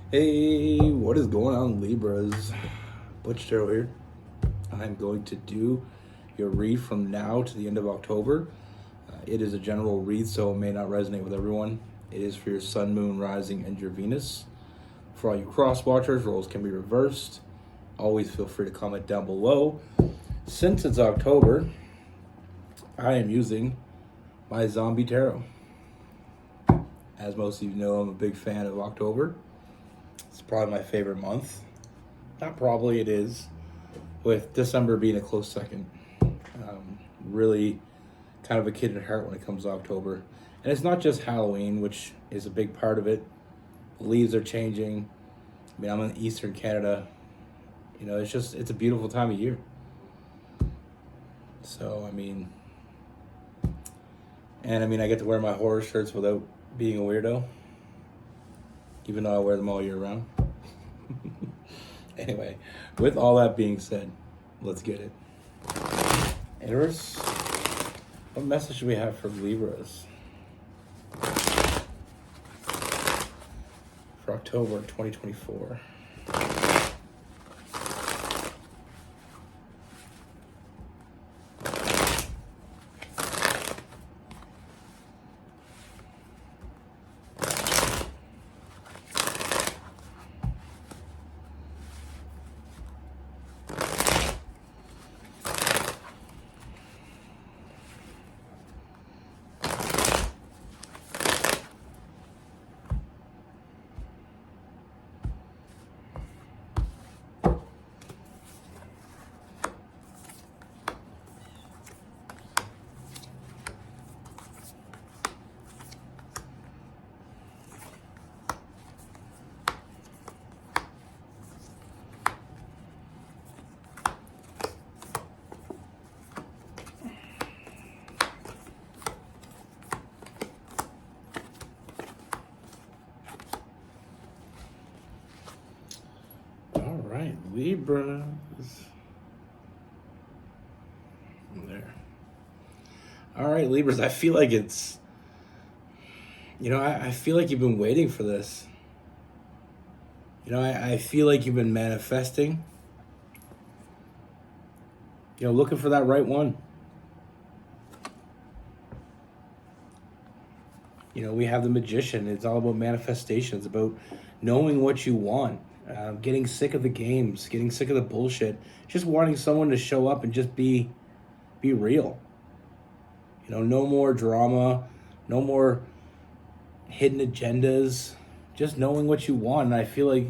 Hey, what is going on, Libras? Butch Tarot here. I'm going to do your read from now to the end of October. It is a general read, so it may not resonate with everyone. It is for your Sun, Moon, Rising, and your Venus. For all you cross watchers, roles can be reversed. Always feel free to comment down below. Since it's October, I am using my Zombie Tarot. As most of you know, I'm a big fan of October. It's probably my favorite month. Not probably, it is, with December being a close second. Really kind of a kid at heart when it comes to October. And it's not just Halloween, which is a big part of it. The leaves are changing. I mean, I'm in Eastern Canada. You know, it's a beautiful time of year. So, I get to wear my horror shirts without being a weirdo, even though I wear them all year round. Anyway, with all that being said, let's get it. Eris, what message do we have for Libras for October 2024? All right, Libras. There. All right, Libras. I feel like it's, I feel like you've been waiting for this. I feel like you've been manifesting. Looking for that right one. We have the Magician. It's all about manifestation. It's about knowing what you want, getting sick of the games, getting sick of the bullshit, just wanting someone to show up and just be real. No more drama, no more hidden agendas, just knowing what you want. And I feel like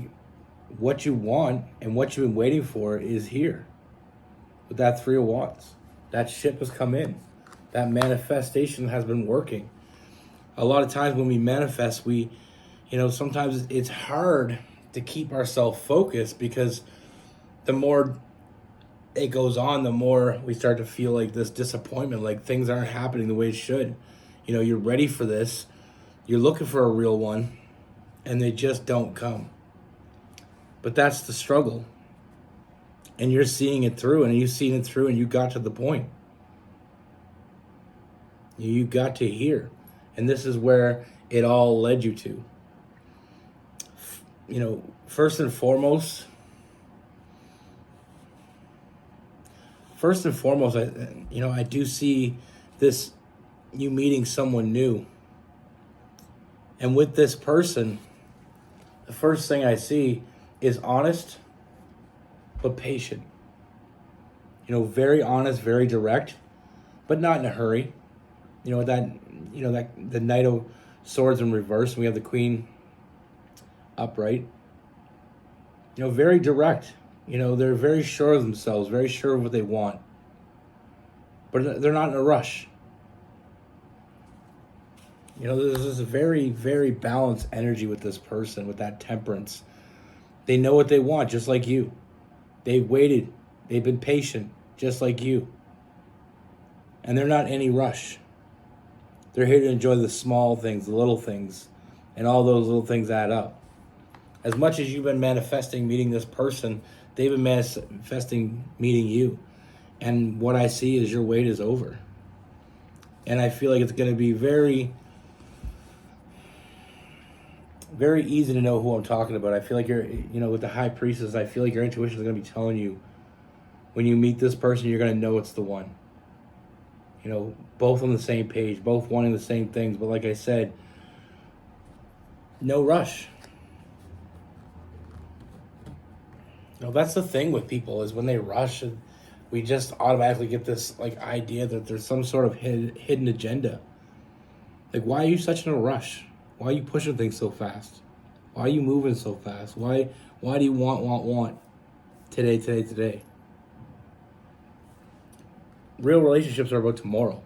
what you want and what you've been waiting for is here with that Three of Wands. That ship has come in. That manifestation has been working. A lot of times when we manifest, sometimes it's hard to keep ourselves focused because the more it goes on, the more we start to feel like this disappointment, like things aren't happening the way it should. You're ready for this. You're looking for a real one, and they just don't come. But that's the struggle. And you're seeing it through, and you've seen it through, and you got to the point. You got to here. And this is where it all led you to. First and foremost, I do see this, you meeting someone new. And with this person, the first thing I see is honest, but patient. Very honest, very direct, but not in a hurry. That the Knight of Swords in reverse, and we have the Queen upright. Very direct. They're very sure of themselves, very sure of what they want. But they're not in a rush. There's this very, very balanced energy with this person, with that temperance. They know what they want, just like you. They've waited. They've been patient, just like you. And they're not in any rush. They're here to enjoy the small things, the little things, and all those little things add up. As much as you've been manifesting meeting this person, they've been manifesting meeting you. And what I see is your wait is over. And I feel like it's going to be very, very easy to know who I'm talking about. I feel like with the High Priestess, I feel like your intuition is going to be telling you when you meet this person, you're going to know it's the one. Both on the same page, both wanting the same things. But like I said, no rush. That's the thing with people is when they rush, we just automatically get this idea that there's some sort of hidden agenda. Why are you such in a rush? Why are you pushing things so fast? Why are you moving so fast? Why do you want today? Real relationships are about tomorrow.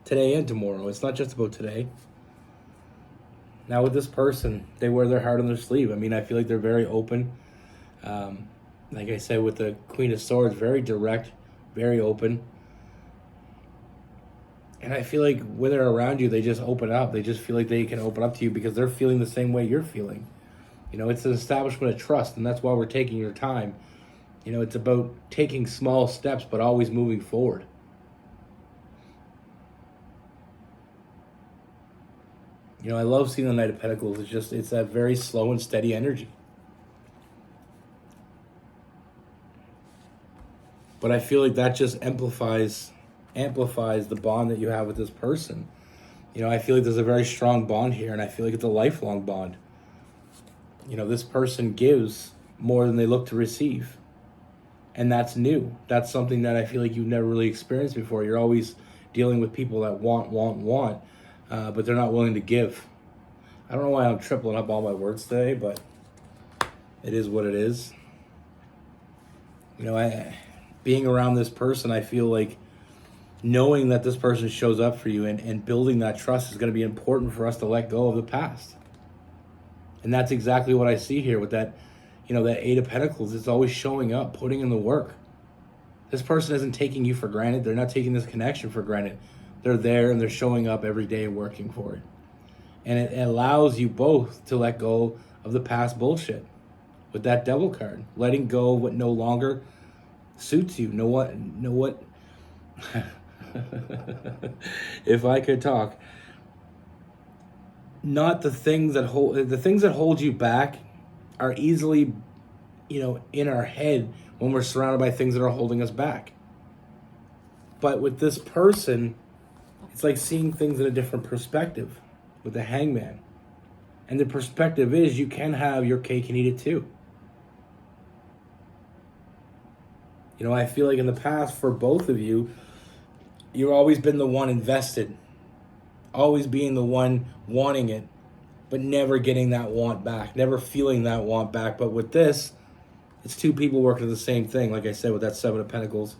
Today and tomorrow. It's not just about today. Now with this person, they wear their heart on their sleeve. I feel like they're very open. Like I said, with the Queen of Swords, very direct, very open. And I feel like when they're around you, they just open up. They just feel like they can open up to you because they're feeling the same way you're feeling. It's an establishment of trust, and that's why we're taking your time. It's about taking small steps, but always moving forward. I love seeing the Knight of Pentacles. It's that very slow and steady energy. But I feel like that just amplifies the bond that you have with this person. I feel like there's a very strong bond here, and I feel like it's a lifelong bond. This person gives more than they look to receive. And that's new. That's something that I feel like you've never really experienced before. You're always dealing with people that want, but they're not willing to give. I don't know why I'm tripling up all my words today, but it is what it is. Being around this person, I feel like knowing that this person shows up for you and building that trust is going to be important for us to let go of the past. And that's exactly what I see here with that, that Eight of Pentacles. It's always showing up, putting in the work. This person isn't taking you for granted. They're not taking this connection for granted. They're there and they're showing up every day and working for it. And it allows you both to let go of the past bullshit with that Devil card. Letting go of what no longer suits you. Know what? If I could talk. Not the things that hold you back are easily, in our head when we're surrounded by things that are holding us back. But with this person, it's like seeing things in a different perspective with the Hangman. And the perspective is you can have your cake and eat it too. I feel like in the past for both of you, you've always been the one invested. Always being the one wanting it, but never getting that want back, never feeling that want back. But with this, it's two people working at the same thing. Like I said, with that Seven of Pentacles,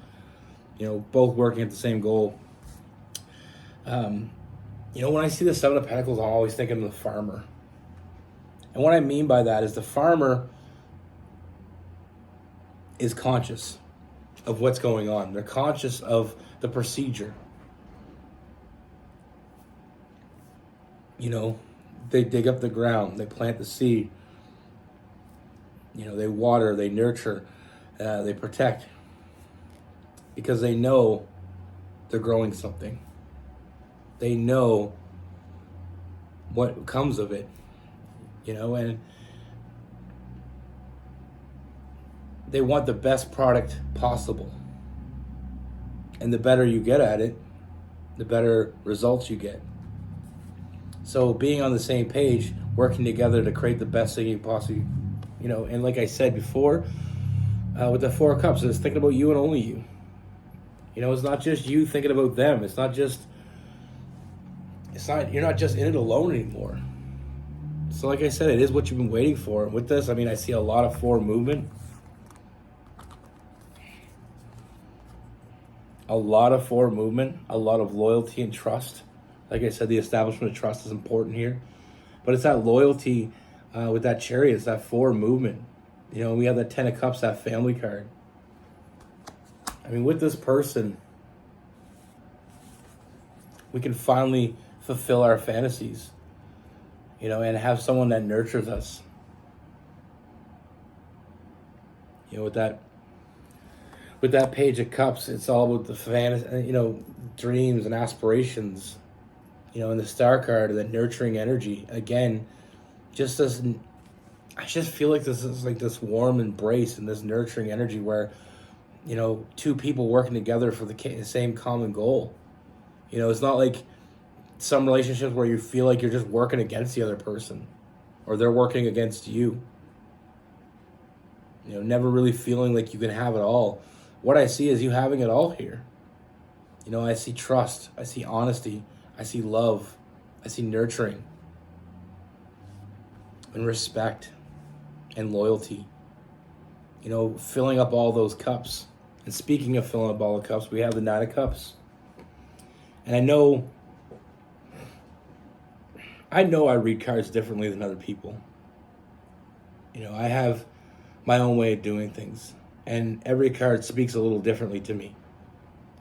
both working at the same goal. When I see the Seven of Pentacles, I'm always thinking of the farmer. And what I mean by that is the farmer is conscious of what's going on. They're conscious of the procedure. They dig up the ground, they plant the seed, they water, they nurture, they protect, because they know they're growing something. They know what comes of it, and they want the best product possible. And the better you get at it, the better results you get. So being on the same page, working together to create the best thing you possibly, and like I said before, with the Four of Cups, it's thinking about you and only you. It's not just you thinking about them. You're not just in it alone anymore. So like I said, it is what you've been waiting for. And with this, I see a lot of forward movement. A lot of forward movement, a lot of loyalty and trust. Like I said, the establishment of trust is important here. But it's that loyalty with that Chariot, it's that forward movement. We have that Ten of Cups, that family card. With this person, we can finally fulfill our fantasies, and have someone that nurtures us. With that Page of Cups, it's all about the fantasy, dreams and aspirations. And the Star card, that nurturing energy. Again, just this, I just feel like this is like this warm embrace and this nurturing energy where, two people working together for the same common goal. It's not like some relationships where you feel like you're just working against the other person or they're working against you. Never really feeling like you can have it all. What I see is you having it all here. I see trust, I see honesty, I see love, I see nurturing and respect and loyalty. Filling up all those cups. And speaking of filling up all the cups, we have the Nine of Cups. And I know I read cards differently than other people. I have my own way of doing things. And every card speaks a little differently to me.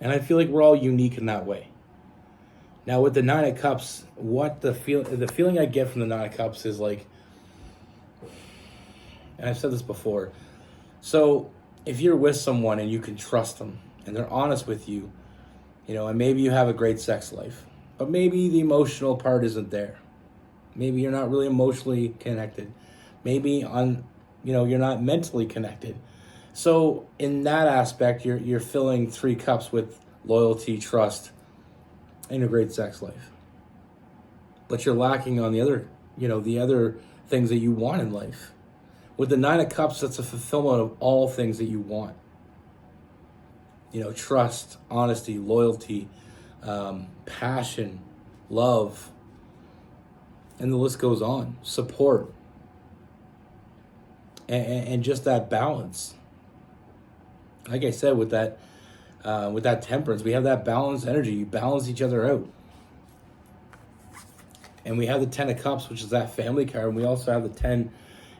And I feel like we're all unique in that way. Now with the Nine of Cups, the feeling I get from the Nine of Cups is like, and I've said this before, so if you're with someone and you can trust them and they're honest with you, and maybe you have a great sex life, but maybe the emotional part isn't there. Maybe you're not really emotionally connected. Maybe you're not mentally connected. So in that aspect, you're filling 3 cups with loyalty, trust, and a great sex life. But you're lacking on the other things that you want in life. With the Nine of Cups, that's a fulfillment of all things that you want. Trust, honesty, loyalty, passion, love, and the list goes on. Support, and just that balance. Like I said, with that temperance, we have that balanced energy. You balance each other out. And we have the Ten of Cups, which is that family card. And we also have the 10.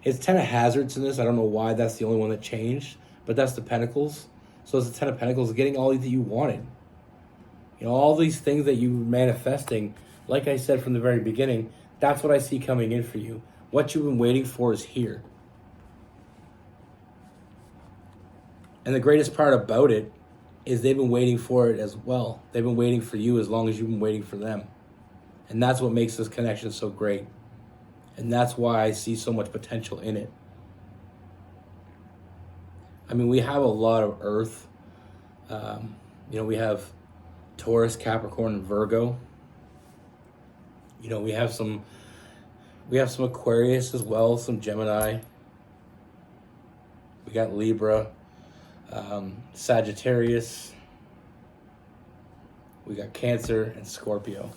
It's 10 of Hazards in this. I don't know why that's the only one that changed. But that's the Pentacles. So it's the 10 of Pentacles, getting all that you wanted. All these things that you're manifesting, like I said from the very beginning, that's what I see coming in for you. What you've been waiting for is here. And the greatest part about it is they've been waiting for it as well. They've been waiting for you as long as you've been waiting for them. And that's what makes this connection so great. And that's why I see so much potential in it. I mean, we have a lot of Earth. We have Taurus, Capricorn, and Virgo. We have some Aquarius as well, some Gemini. We got Libra, Sagittarius. We got Cancer and Scorpio.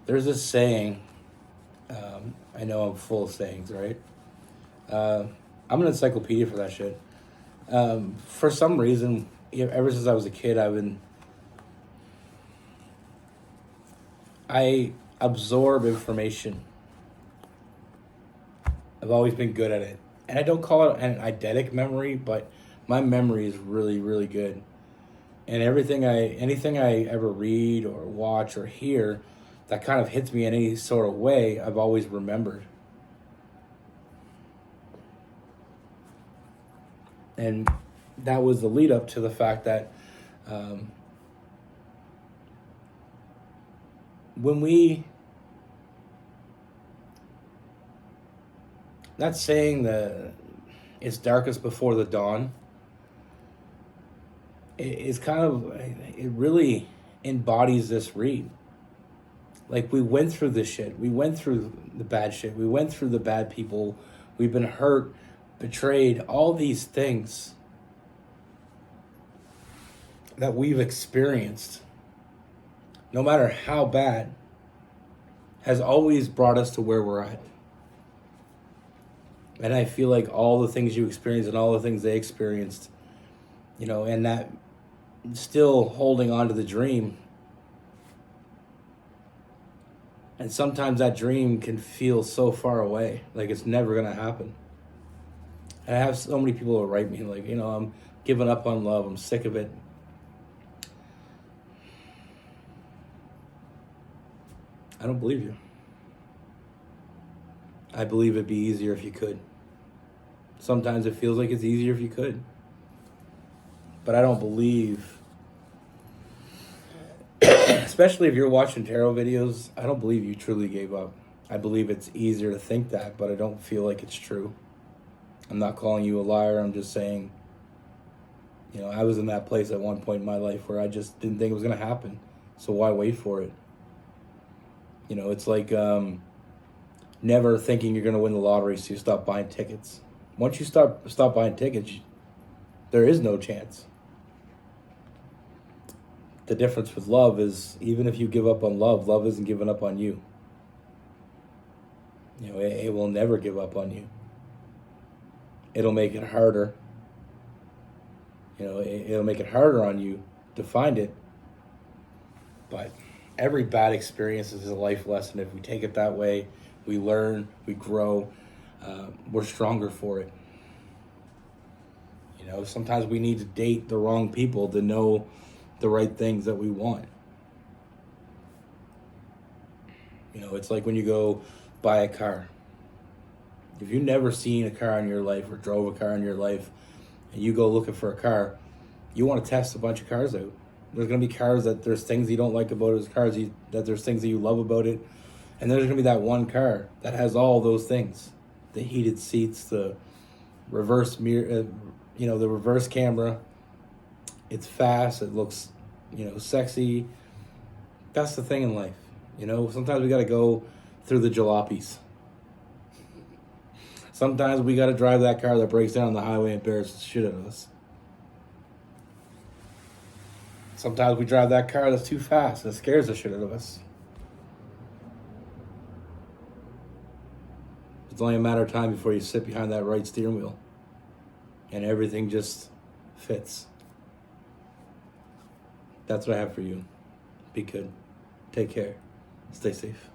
There's this saying, I know I'm full of sayings, right? I'm an encyclopedia for that shit. For some reason, ever since I was a kid, I absorb information. I've always been good at it. And I don't call it an eidetic memory, but my memory is really, really good. And anything I ever read or watch or hear that kind of hits me in any sort of way, I've always remembered. And that was the lead up to the fact that not saying that it's darkest before the dawn, it really embodies this read. Like, we went through this shit. We went through the bad shit. We went through the bad people. We've been hurt, betrayed, all these things that we've experienced, no matter how bad, has always brought us to where we're at. And I feel like all the things you experienced and all the things they experienced, and that still holding on to the dream. And sometimes that dream can feel so far away, like it's never going to happen. And I have so many people who write me like, I'm giving up on love. I'm sick of it. I don't believe you. I believe it'd be easier if you could. Sometimes it feels like it's easier if you could. But I don't believe, especially if you're watching tarot videos, I don't believe you truly gave up. I believe it's easier to think that, but I don't feel like it's true. I'm not calling you a liar. I'm just saying, I was in that place at one point in my life where I just didn't think it was going to happen. So why wait for it? It's like never thinking you're going to win the lottery, so you stop buying tickets. Once you stop buying tickets, there is no chance. The difference with love is even if you give up on love, love isn't giving up on you. It will never give up on you. It'll make it harder. It'll make it harder on you to find it. But every bad experience is a life lesson. If we take it that way, we learn, we grow, we're stronger for it. Sometimes we need to date the wrong people to know the right things that we want. It's like when you go buy a car. If you've never seen a car in your life or drove a car in your life, and you go looking for a car, you want to test a bunch of cars out. There's going to be cars that there's things you don't like about it. That there's things that you love about it. And there's going to be that one car that has all those things. The heated seats, the reverse mirror, the reverse camera. It's fast. It looks, sexy. That's the thing in life. Sometimes we got to go through the jalopies. Sometimes we got to drive that car that breaks down on the highway and embarrasses the shit out of us. Sometimes we drive that car that's too fast and it scares the shit out of us. It's only a matter of time before you sit behind that right steering wheel and everything just fits. That's what I have for you. Be good. Take care. Stay safe.